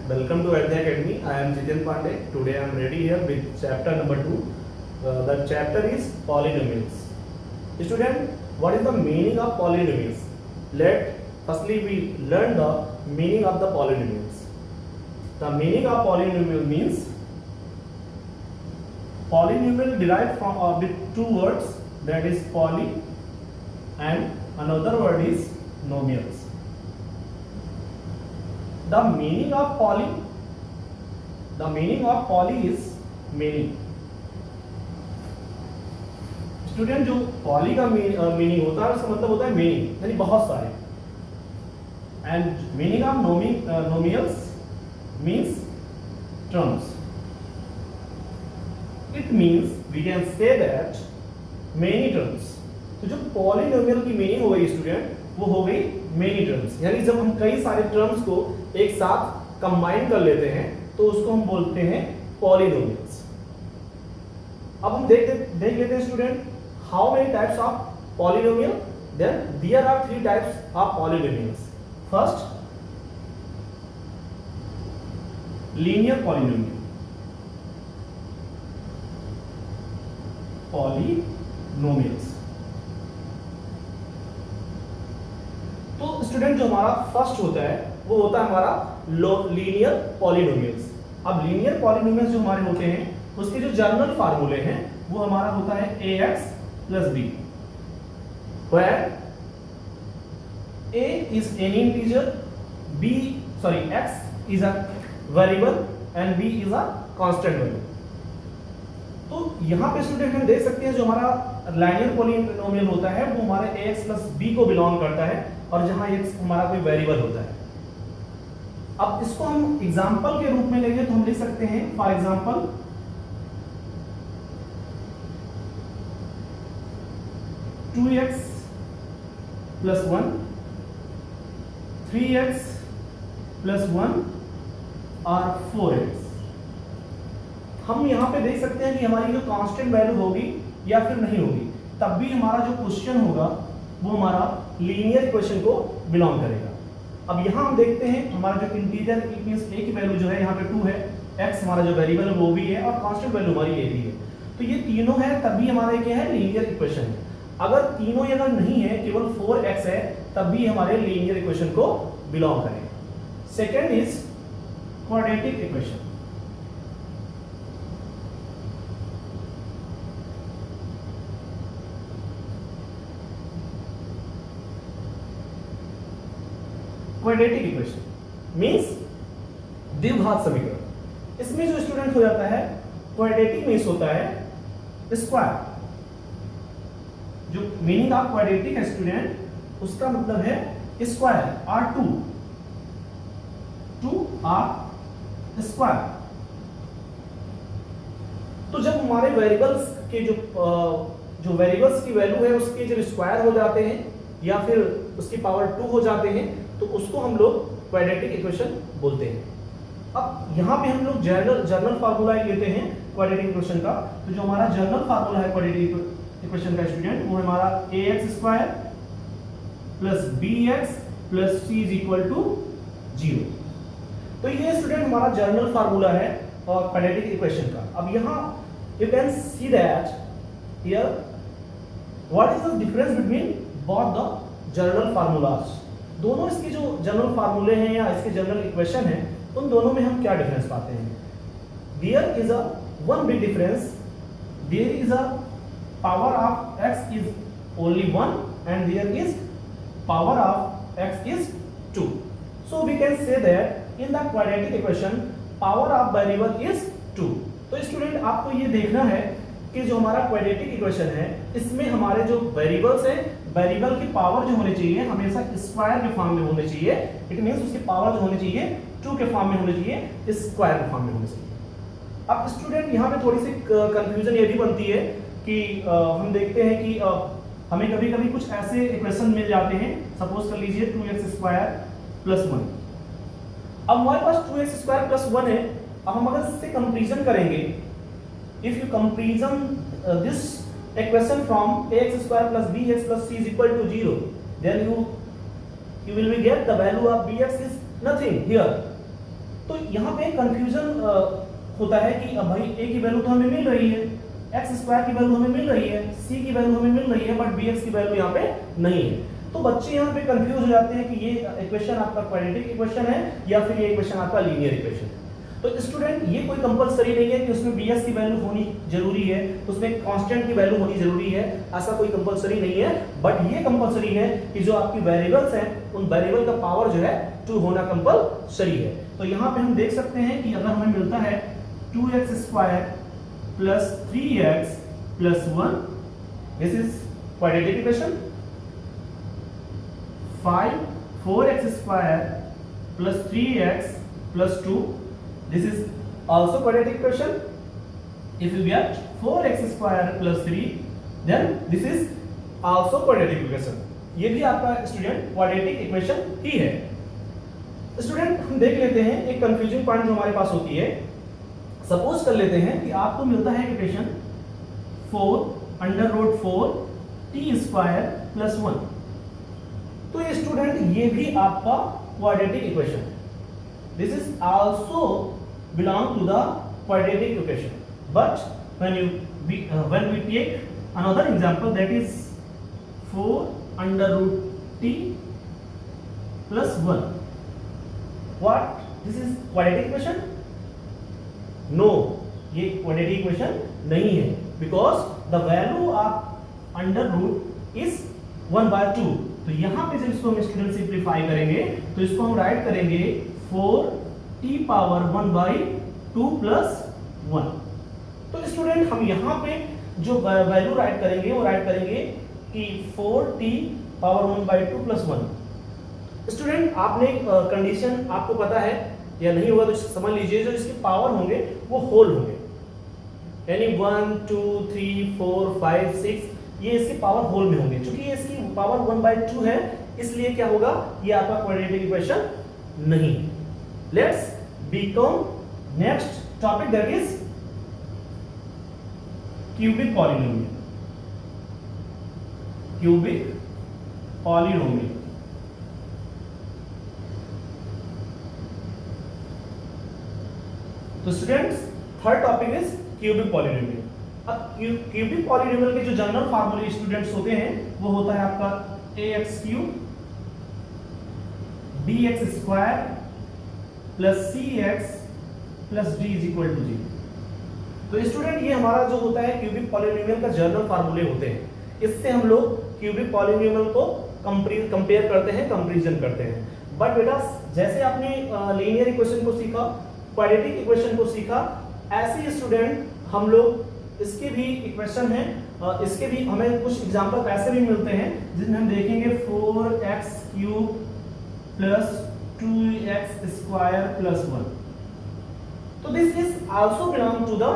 Welcome to Adya Academy. I am Jiten Pandey. Today I am ready here with chapter number 2. The chapter is polynomials. Student, what is the meaning of polynomials? Firstly we learn the meaning of the polynomials. The meaning of polynomial means polynomial derived from with two words, that is poly and another word is nomials. The meaning of poly is many. Student, जो poly का meaning होता है उसका मतलब होता है many, यानी बहुत सारे. And meaning of nomials means terms. It means we can say that many terms. तो जो पॉलिनोमियल की मीनिंग हो गई स्टूडेंट, वो हो गई मेनी टर्म्स. यानी जब हम कई सारे टर्म्स को एक साथ कंबाइन कर लेते हैं तो उसको हम बोलते हैं पॉलिनोमियल्स. अब हम देख लेते हैं student, how many types of polynomial. Then there are 3 types of polynomials. First, linear polynomial. Polynomials. तो स्टूडेंट, जो हमारा फर्स्ट होता है वो होता है हमारा लीनियर पॉलिनोमियल्स. अब लीनियर पॉलिनोमियल्स जो हमारे होते हैं उसके जो जनरल फार्मूले हैं वो हमारा होता है ax plus b, where a is any integer, x is a variable and b is a constant value. तो यहाँ पे स्टूडेंट हम देख सकते हैं जो हमारा लीनियर पॉलिनोमियल होता है वो हमारे ax plus b को बिलोंग करता है, और जहां x हमारा कोई वेरिएबल होता है. अब इसको हम एग्जांपल के रूप में लेंगे तो हम लिख सकते हैं, for example, two x plus 1, 3x plus 1 और 4x. हम यहां पे देख सकते हैं कि हमारी जो कांस्टेंट वैल्यू होगी या फिर नहीं होगी, तब भी हमारा जो क्वेश्चन होगा वो हमारा लीनियर इक्वेशन को बिलोंग करेगा. अब यहां हम देखते हैं हमारा जो इंटीजर मींस a की वैल्यू जो है यहाँ पे 2 है, x हमारा जो वेरिएबल है वो भी है, और कांस्टेंट वैल्यू हमारी a भी है. तो ये तीनों है तभी हमारा क्या है, लीनियर इक्वेशन है. अगर तीनों अगर नहीं है, केवल 4x है, तब भी हमारे लीनियर इक्वेशन को बिलोंग करेगा. Second is quadratic equation. Quadratic equation means द्विघात समीकरण. इसमें जो स्टूडेंट हो जाता है, क्वाड्रेटिक मींस होता है स्क्वायर. जो मीनिंग ऑफ क्वाड्रेटिक है स्टूडेंट, उसका मतलब है स्क्वायर, r2 r स्क्वायर. तो जब हमारे वेरिएबल्स के जो वेरिएबल्स की वैल्यू है उसके जब स्क्वायर हो जाते हैं या फिर उसकी पावर 2 हो जाते हैं तो उसको हम लोग क्वाड्रेटिक इक्वेशन बोलते हैं. अब यहाँ पे हम लोग जनरल फार्मूला लेते हैं क्वाड्रेटिक इक्वेशन का. तो जो हमारा जनरल फार्मूला है क्वाड्रेटिक इक्वेशन का स्टूडेंट, वो हमारा ax square plus bx plus c is equal to 0. तो ये स्टूडेंट हमारा जनरल फार्मूला है और क्वाड्रेटिक इक्वेशन का. अब यहाँ you can see that here what is the difference between both the general formulas. दोनों इसके जो जनरल फार्मूले हैं या इसके जनरल इक्वेशन है, उन दोनों में हम क्या डिफरेंस पाते हैं. There is a one big difference. There is a power of x is only 1 and there is power of x is 2. So we can say that in the quadratic equation power of variable is 2. तो student आपको ये देखना है कि जो हमारा quadratic equation है इसमें हमारे जो वेरिएबल्स है, वेरिएबल की पावर जो होनी चाहिए हमेशा स्क्वायर के फॉर्म में होनी चाहिए. इट मींस उसकी पावर जो होनी चाहिए 2 के फॉर्म में होनी चाहिए, स्क्वायर के फॉर्म में होनी चाहिए. अब स्टूडेंट यहाँ पे थोड़ी सी कंफ्यूजन ये भी बनती है कि हम देखते हैं कि हमें कभी कभी कुछ ऐसे इक्वेशन मिल जाते हैं. सपोज कर लीजिए 2x स्क्वायर प्लस 1. अब हमारे पास 2x स्क्वायर प्लस 1 है. अब हम अगर इससे कंपैरिजन करेंगे, if you comparison this equation from ax square plus bx plus c is equal to 0, then you will get the value of bx is nothing here. तो यहाँ पे कंफ्यूजन होता है कि अब भाई a की वैल्यू तो हमें मिल रही है, एक्स स्क्वायर की वैल्यू हमें मिल रही है, c की वैल्यू हमें मिल रही है, बट bx की वैल्यू यहाँ पे नहीं है। तो बच्चे यहाँ पे कंफ्यूज हो जाते हैं कि ये इक्वेशन आपका क्वाड्रेटिक इक्वेशन है या फिर ये इक्वेशन आपका लीनियर इक्वेशन है। तो स्टूडेंट ये कोई कंपलसरी नहीं है कि उसमें bs की वैल्यू होनी जरूरी है, उसमें कांस्टेंट की वैल्यू होनी जरूरी है, ऐसा कोई कंपलसरी नहीं है। बट ये कंपलसरी है कि जो आपकी वेरिएबल्स हैं उन वेरिएबल का पावर जो है 2 होना कंपलसरी है। तो यहाँ पे हम देख सकते हैं कि अगर हमें मिलता है 2x square plus 3x plus 1, this is quadratic equation. 4x square plus 3x plus 2, this is also quadratic equation. If you get 4x square plus 3, then this is also quadratic equation. ये भी आपका student quadratic equation ही है। Student हम देख लेते हैं एक confusing point जो हमारे पास होती है। सपोज कर लेते हैं कि आपको मिलता है इक्वेशन 4 t स्क्वायर प्लस 1। तो ये स्टूडेंट ये भी आपका क्वाड्रेटिक इक्वेशन है। This is also belong to the quadratic equation, but when we take another example, that is 4√t plus 1. What? This is quadratic equation? No, ये quadratic equation नहीं है, because the value of under root is 1/2। तो यहां पे जब इसको हम student simplify करेंगे तो इसको हम राइट करेंगे 4t पावर 1/2 प्लस 1। तो स्टूडेंट हम यहां पे जो वैल्यू राइट करेंगे वो राइट करेंगे कि 4t पावर 1/2 प्लस 1। स्टूडेंट आपने कंडीशन आपको पता है या नहीं होगा तो समझ लीजिए, जो इसके पावर होंगे वो होल होंगे, यानी 1 2 3 4 5 6 ये इसके पावर होल में होंगे। चूंकि ये इसकी पावर 1/2 है इसलिए क्या होगा, ये आपका क्वाड्रेटिक इक्वेशन नहीं। Let's become next topic, that is cubic polynomial. Cubic polynomial. तो students third topic is cubic polynomial. अब क्यूबिक पॉलिनोमियल के जो जनरल फार्मूले स्टूडेंट्स होते हैं वो होता है आपका ax³ bx² plus cx plus d is equal to 0। तो स्टूडेंट ये हमारा जो होता है क्यूबिक पॉलिनोमियल का जनरल फार्मूले होते हैं। इससे हम लोग क्यूबिक पॉलिनोमियल को कंपेयर करते हैं, कंपैरिजन करते हैं। बट बेटा जैसे आपने लीनियर इक्वेशन को सीखा, क्वाड्रेटिक इक्वेशन को सीखा, ऐसे स्टूडेंट हम लोग इसके भी इक्वेशन है, इसके भी हमें कुछ एग्जांपल ऐसे भी मिलते हैं जिसमें हम देखेंगे 4x³ प्लस 2x² प्लस 1। तो this is also belong to the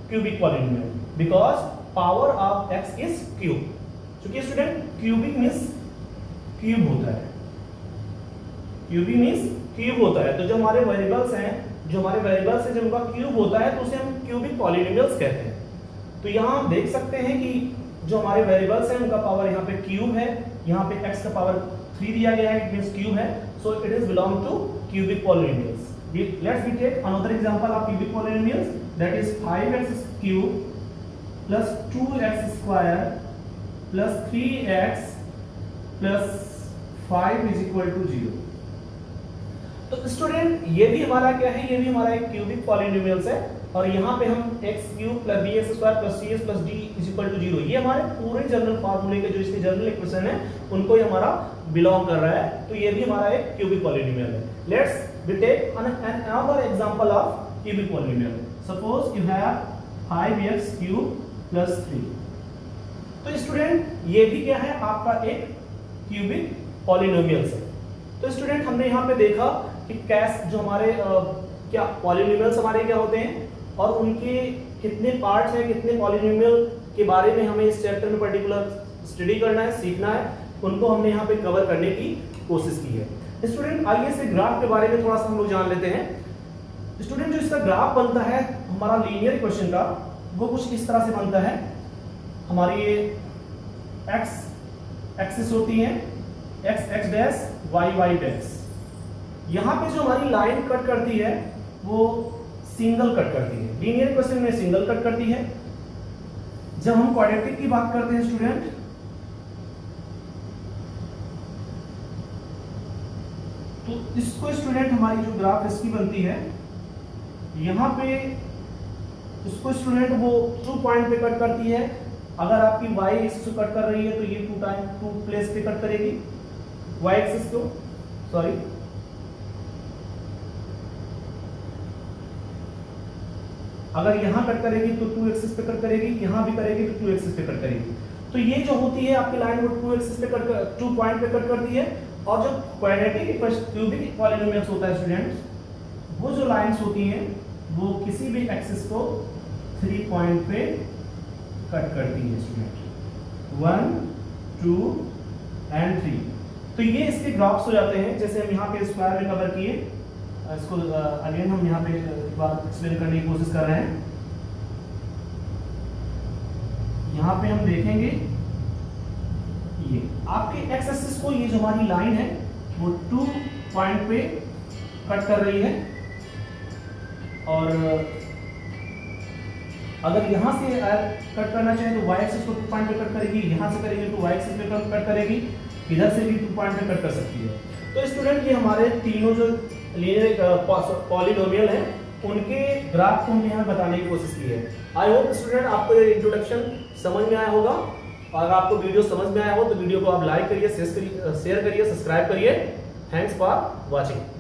cubic polynomial because power of x is cube. क्योंकि स्टूडेंट क्यूबिक मींस क्यूब होता है, क्यूबिक मींस क्यूब होता है। तो जो हमारे वेरिएबल्स हैं, जो हमारे वेरिएबल्स हैं, जब उनका क्यूब होता है तो उसे हम क्यूबिक पॉलिनोमियल्स कहते हैं। तो यहाँ हम देख सकते हैं कि जो हमारे वेरिएबल्स हैं उनका पावर यहाँ पे क्यूब है, यहाँ पे x का पावर 3 दिया गया है, इट मींस क्यूब है, so it is belong to cubic polynomials. Let's we take another example of cubic polynomials, that is 5x³ plus 2x² plus 3x plus 5 is equal to 0। तो student ये भी हमारा क्या है, ये भी हमारा एक क्यूबिक पॉलिनोमियल्स है, और यहाँ पे हम x³ plus bx² plus cs plus d is equal to 0, ये हमारे पूरे जनरल फार्मूले के जो इसके जनरल इक्वेशन है उनको ही हमारा बिलोंग कर रहा है। तो ये भी हमारा एक क्यूबिक पॉलिनोमियल है। Let's we take another example of cubic polynomial. Suppose you have 5x³ plus 3। तो स्टूडेंट ये भी क्या है, आपका एक क्यूबिक पॉलिनोमियल्स है। तो स्टूडेंट हमने यहाँ पे देखा कि कैसे जो हमारे क्या पॉलिनोमियल्स हमारे क्या होते हैं और उनके कितने पार्ट्स हैं, कितने पॉलिनोमियल के बारे में हमें इस चैप्टर में पर्टिकुलर स्टडी करना है, सीखना है, उनको हमने यहाँ पे कवर करने की कोशिश की है। स्टूडेंट आइए से ग्राफ के बारे में थोड़ा सा हम लोग जान लेते हैं। स्टूडेंट जो इसका ग्राफ बनता है हमारा लीनियर इक्वेशन का, वो कुछ इस तरह से बनता है। हमारी ये एक्स एक्सिस होती है, x x dash y y dash, यहाँ पे जो हमारी लाइन कट करती है वो सिंगल कट करती है, लीनियर इक्वेशन में सिंगल कट करती है। जब हम क्वाड्रेटिक की बात करते हैं स्टूडेंट, तो इसको स्टूडेंट हमारी जो ग्राफ इसकी बनती है, यहाँ पे इसको स्टूडेंट वो 2 पॉइंट पे कट करती है। अगर आपकी y एक्सिस कट कर रही है तो ये 2 प्लेस पे कट करेगी y एक्सिस को, सॉरी अगर यहां कट करेगी तो 2 एक्सिस पे कट करेगी, यहां भी करेगी तो 2 एक्सिस पे कट करेगी। तो ये जो होती है आपकी लाइन वो 2 एक्सिस पे कट कर 2 पॉइंट पे कट करती है। और जो क्वाड्रेटिक क्यूबिक पॉलिनोमियल्स होता है स्टूडेंट्स, वो जो लाइंस होती हैं वो किसी भी एक्सिस को 3 पॉइंट पे कट करती है स्टूडेंट, 1 2 एंड 3। तो ये इसके ग्राफ्स हो जाते हैं। जैसे हम यहाँ पे स्क्वायर में कवर किए, इसको अगेन हम यहाँ पे एक बार एक्सप्लेन करने की कोशिश कर रहे हैं। यहाँ पे हम देखेंगे ये आपके एक्स एक्सिस को, ये जो हमारी लाइन है वो 2 पॉइंट पे कट कर रही है। और अगर यहाँ से कट करना चाहे तो y एक्सिस को 2 पॉइंट पे कट करेगी, यहाँ से करेगी तो y एक्सिस पे कट करेगी, इधर से भी 2 पॉइंट पे कट कर सकती है। तो स्टूडेंट ये हमारे तीनों जो लीनियर पॉलिनोमियल हैं उनके ग्राफ को हमने यहाँ बताने की कोशिश की है। आई होप स्टूडेंट आपको ये इंट्रोडक्शन समझ में आया होगा। अगर आपको वीडियो समझ में आया हो तो वीडियो को आप लाइक करिए, शेयर करिए, सब्सक्राइब करिए। Thanks for watching.